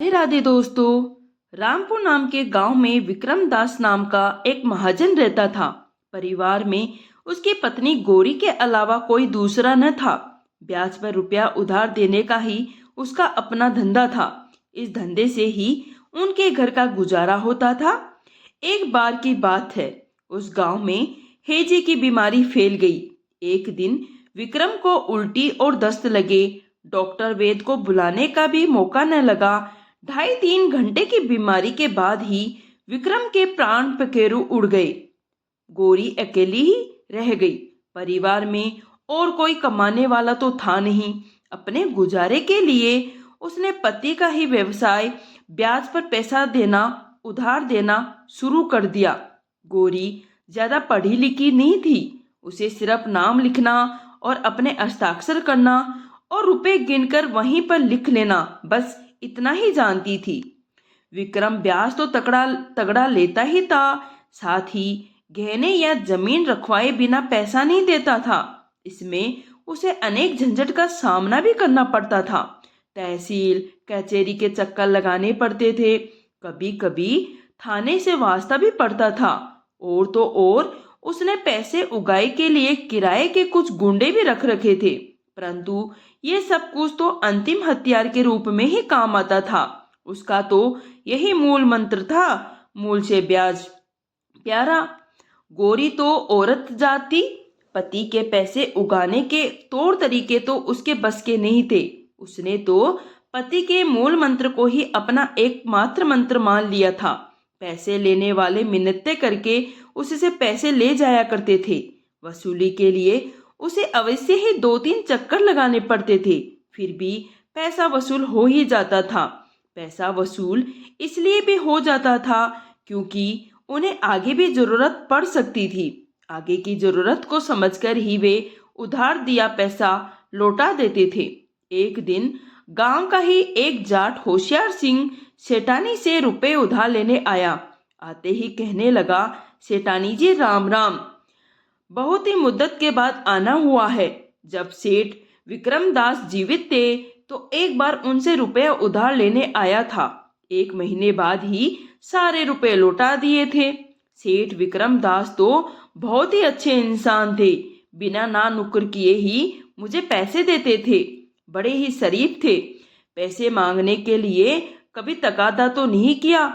राधे राधे दोस्तों। रामपुर नाम के गांव में विक्रम दास नाम का एक महाजन रहता था। परिवार में उसकी पत्नी गौरी के अलावा कोई दूसरा न था। ब्याज पर रुपया उधार देने का ही उसका अपना धंधा था। इस धंधे से ही उनके घर का गुजारा होता था। एक बार की बात है, उस गांव में हैजे की बीमारी फैल गई। एक दिन विक्रम को उल्टी और दस्त लगे। डॉक्टर वैद्य को बुलाने का भी मौका न लगा। 2.5-3 घंटे की बीमारी के बाद ही विक्रम के प्राण पखेरु उड़ गए। गौरी अकेली ही रह गई। परिवार में और कोई कमाने वाला तो था नहीं। अपने गुजारे के लिए उसने पति का ही व्यवसाय ब्याज पर पैसा देना, उधार देना शुरू कर दिया। गौरी ज्यादा पढ़ी लिखी नहीं थी। उसे सिर्फ नाम लिखना और अपने हस्ताक्षर करना और रुपए गिनकर वहीं पर लिख लेना, बस इतना ही जानती थी। विक्रम ब्याज तो तगड़ा तगड़ा लेता ही था, साथ ही गहने या जमीन रखवाए बिना पैसा नहीं देता था। इसमें उसे अनेक झंझट का सामना भी करना पड़ता था। तहसील कचहरी के चक्कर लगाने पड़ते थे। कभी कभी थाने से वास्ता भी पड़ता था। और तो और उसने पैसे उगाए के लिए किराए के कुछ गुंडे भी रख रखे थे। परंतु ये सब कुछ तो अंतिम हथियार के रूप में ही काम आता था। उसका तो यही मूल मंत्र था, मूल से ब्याज प्यारा। गौरी तो औरत जात थी। पति के पैसे उगाने के तौर तरीके तो उसके बस के नहीं थे। उसने तो पति के मूल मंत्र को ही अपना एकमात्र मंत्र मान लिया था। पैसे लेने वाले मिन्नतें करके उससे पैसे ले जाया करते थे। वसूली के लिए उसे अवश्य ही 2-3 चक्कर लगाने पड़ते थे, फिर भी पैसा वसूल हो ही जाता था। पैसा वसूल इसलिए भी हो जाता था क्योंकि उन्हें आगे भी जरूरत पड़ सकती थी। आगे की जरूरत को समझकर ही वे उधार दिया पैसा लौटा देते थे। एक दिन गांव का ही एक जाट होशियार सिंह सेठानी से रुपए उधार लेने आया। आते ही कहने लगा, सेठानी जी राम राम, बहुत ही मुद्दत के बाद आना हुआ है। जब सेठ विक्रम दास जीवित थे तो एक बार उनसे रुपए उधार लेने आया था। 1 महीने बाद ही सारे रुपए लौटा दिए थे। सेठ विक्रम दास तो बहुत ही अच्छे इंसान थे। बिना ना नुक्कर किए ही मुझे पैसे देते थे। बड़े ही शरीफ थे। पैसे मांगने के लिए कभी तकादा तो नहीं किया।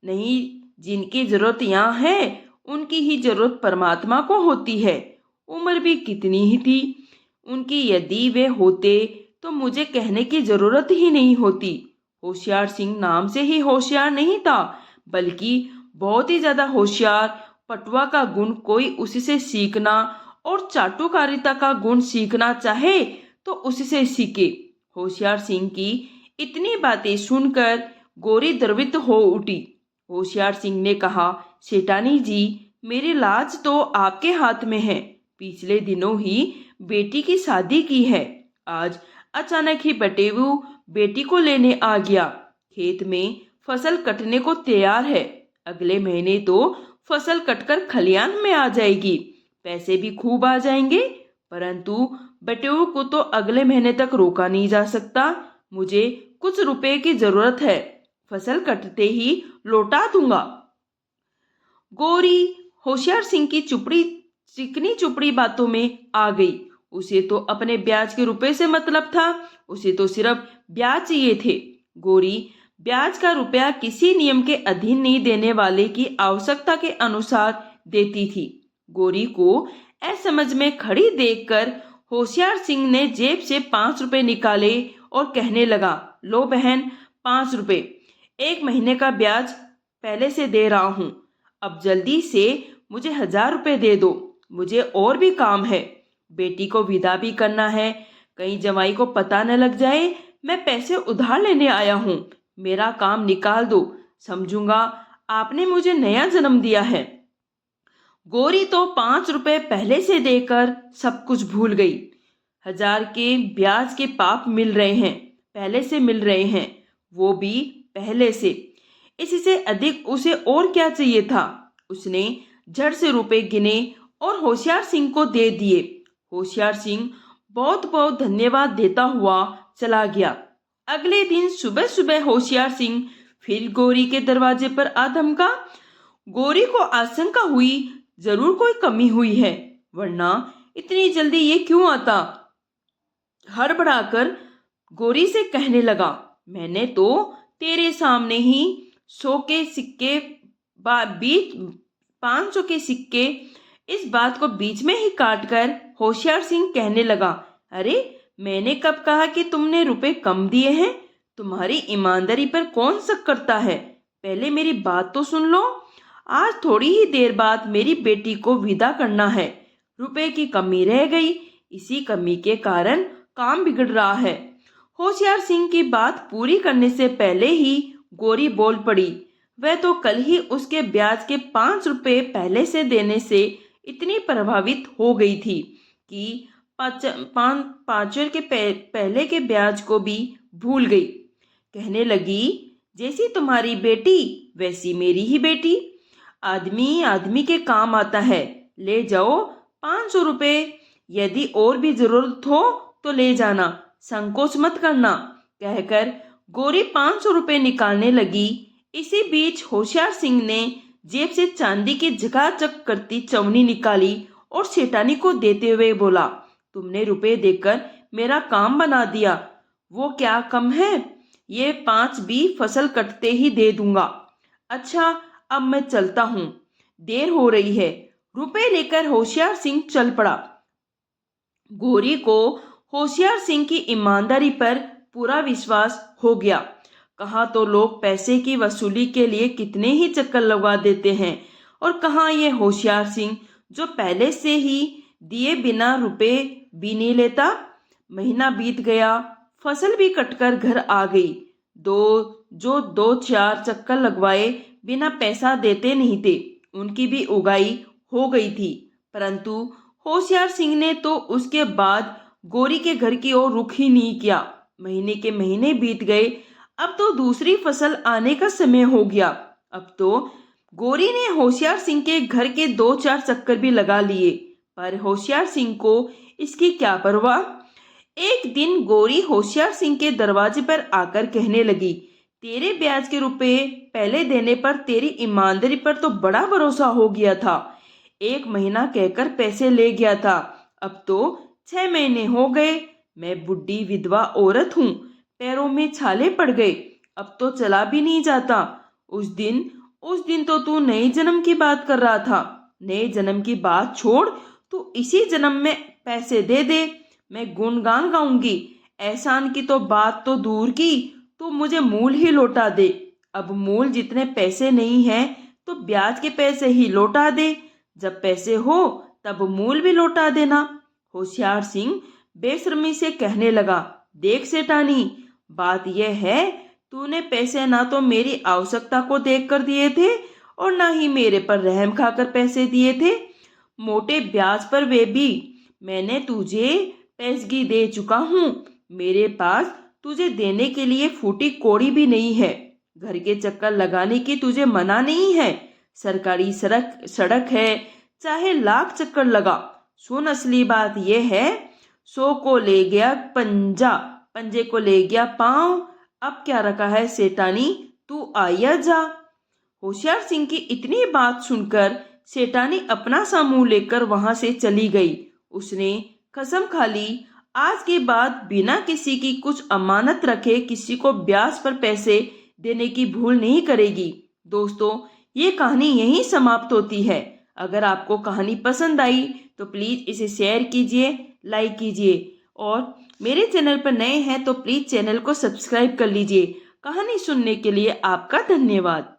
नहीं, जिनकी जरूरत यहाँ है उनकी ही जरूरत परमात्मा को होती है। उम्र भी कितनी ही थी उनकी, यदि वे होते तो मुझे कहने की जरूरत ही नहीं होती। होशियार सिंह नाम से ही होशियार नहीं था, बल्कि बहुत ही ज्यादा होशियार। पटुआ का गुण कोई उससे सीखना और चाटुकारिता का गुण सीखना चाहे तो उससे सीखे। होशियार सिंह की इतनी बातें सुनकर गौरी द्रवित हो उठी। होशियार सिंह ने कहा, सेठानी जी, मेरी लाज तो आपके हाथ में है। पिछले दिनों ही बेटी की शादी की है। आज अचानक ही बटेऊ बेटी को लेने आ गया। खेत में फसल कटने को तैयार है। अगले महीने तो फसल कटकर खलियान में आ जाएगी। पैसे भी खूब आ जाएंगे। परंतु बटेऊ को तो अगले महीने तक रोका नहीं जा सकता। मुझे कुछ रुपए की जरूरत है। फसल कटते ही लौटा दूंगा। गौरी होशियार सिंह की चिकनी चुपड़ी बातों में आ गई। उसे तो अपने ब्याज के रुपए से मतलब था। उसे तो सिर्फ ब्याज चाहिए थे। गौरी ब्याज का रुपया किसी नियम के अधीन नहीं देने वाले की आवश्यकता के अनुसार देती थी। गौरी को असमझ में खड़ी देखकर होशियार सिंह ने जेब से 5 रुपए निकाले और कहने लगा, लो बहन, 5 रुपए। 1 महीने का ब्याज पहले से दे रहा हूँ। अब जल्दी से मुझे 1000 रुपए दे दो। मुझे और भी काम है। बेटी को विदा भी करना है। कहीं जमाई को पता न लग जाए मैं पैसे उधार लेने आया हूँ। मेरा काम निकाल दो। समझूंगा आपने मुझे नया जन्म दिया है। गौरी तो 5 रुपए पहले से देकर सब कुछ भूल गई। 1000 के ब्याज के पाप मिल रहे हैं, पहले से मिल रहे हैं, वो भी पहले से। इससे अधिक उसे और क्या चाहिए था। उसने झट से रुपए गिने और होशियार सिंह को दे दिए। होशियार सिंह बहुत बहुत धन्यवाद देता हुआ चला गया। अगले दिन सुबह सुबह होशियार सिंह फिर गौरी के दरवाजे पर आ धमका। गौरी को आशंका हुई जरूर कोई कमी हुई है, वरना इतनी जल्दी ये क्यों आता। हड़बड़ाकर गौरी से कहने लगा, मैंने तो तेरे सामने ही 100 के सिक्के बीच 500 के सिक्के, इस बात को बीच में ही काट कर होशियार सिंह कहने लगा, अरे मैंने कब कहा कि तुमने रुपए कम दिए हैं। तुम्हारी ईमानदारी पर कौन शक करता है। पहले मेरी बात तो सुन लो। आज थोड़ी ही देर बाद मेरी बेटी को विदा करना है। रुपए की कमी रह गई, इसी कमी के कारण काम बिगड़ रहा है। होशियार सिंह की बात पूरी करने से पहले ही गौरी बोल पड़ी। वह तो कल ही उसके ब्याज के 5 रुपए पहले से देने से इतनी प्रभावित हो गई थी कि पाँचर के पहले के ब्याज को भी भूल गई। कहने लगी, जैसी तुम्हारी बेटी वैसी मेरी ही बेटी। आदमी आदमी के काम आता है। ले जाओ 500 रुपए, यदि और भी जरूरत हो तो ले जाना, संकोच मत करना, कहकर गौरी 500 रुपए निकालने लगी। इसी बीच होशियार सिंह ने जेब से चांदी की झकाझक करती चवनी निकाली और सेठानी को देते हुए बोला, तुमने रुपए देकर मेरा काम बना दिया। वो क्या कम है, ये 5 भी फसल कटते ही दे दूंगा। अच्छा अब मैं चलता हूँ, देर हो रही है। रुपए लेकर होशियार सिंह चल पड़ा। गौरी को होशियार सिंह की ईमानदारी पर पूरा विश्वास हो गया। कहाँ तो लोग पैसे की वसूली के लिए कितने ही चक्कर लगवा देते हैं, और कहाँ ये होशियार सिंह जो पहले से ही दिए बिना रुपए भी नहीं लेता। महीना बीत गया, फसल भी कटकर घर आ गई। दो चार चक्कर लगवाए बिना पैसा देते नहीं थे, उनकी भी उगाई हो गई थी। परंतु होशियार सिंह ने तो उसके बाद गौरी के घर की ओर रुख ही नहीं किया। महीने के महीने बीत गए। अब तो दूसरी फसल आने का समय हो गया। अब तो गौरी ने होशियार सिंह के घर के 2-4 चक्कर भी लगा लिए, पर होशियार सिंह को इसकी क्या परवाह। एक दिन गौरी होशियार सिंह के दरवाजे पर आकर कहने लगी, तेरे ब्याज के रुपए पहले देने पर तेरी ईमानदारी पर तो बड़ा भरोसा हो गया था। 1 महीना कहकर पैसे ले गया था, अब तो 6 महीने हो गए। मैं बुढ़ी विधवा औरत हूँ, पैरों में छाले पड़ गए, अब तो चला भी नहीं जाता। उस दिन तो तू नए जन्म की बात कर रहा था। नए जन्म की बात छोड़, तू इसी जन्म में पैसे दे दे, मैं गुणगान गाऊंगी। एहसान की तो बात तो दूर की, तू मुझे मूल ही लौटा दे। अब मूल जितने पैसे नहीं हैं तो ब्याज के पैसे ही लौटा दे। जब पैसे हो तब मूल भी लौटा देना। होशियार सिंह बेशर्मी से कहने लगा, देख सेठानी, बात यह है, तूने पैसे ना तो मेरी आवश्यकता को देखकर दिए थे और ना ही मेरे पर रहम खाकर पैसे दिए थे। मोटे ब्याज पर वे भी मैंने तुझे पैसगी दे चुका हूँ। मेरे पास तुझे देने के लिए फूटी कौड़ी भी नहीं है। घर के चक्कर लगाने की तुझे मना नहीं है। सरकारी सड़क है, चाहे लाख चक्कर लगा। सुन, असली बात यह है, 100 को ले गया पंजा, पंजे को ले गया पाँव। अब क्या रखा है सेठानी, तू आया जा। होशियार सिंह की इतनी बात सुनकर सेठानी अपना सा मुंह लेकर वहां से चली गई। उसने कसम खा ली, आज के बाद बिना किसी की कुछ अमानत रखे किसी को ब्याज पर पैसे देने की भूल नहीं करेगी। दोस्तों, ये कहानी यहीं समाप्त होती है। अगर आपको कहानी पसंद आई तो प्लीज़ इसे शेयर कीजिए, लाइक कीजिए, और मेरे चैनल पर नए हैं तो प्लीज़ चैनल को सब्सक्राइब कर लीजिए। कहानी सुनने के लिए आपका धन्यवाद।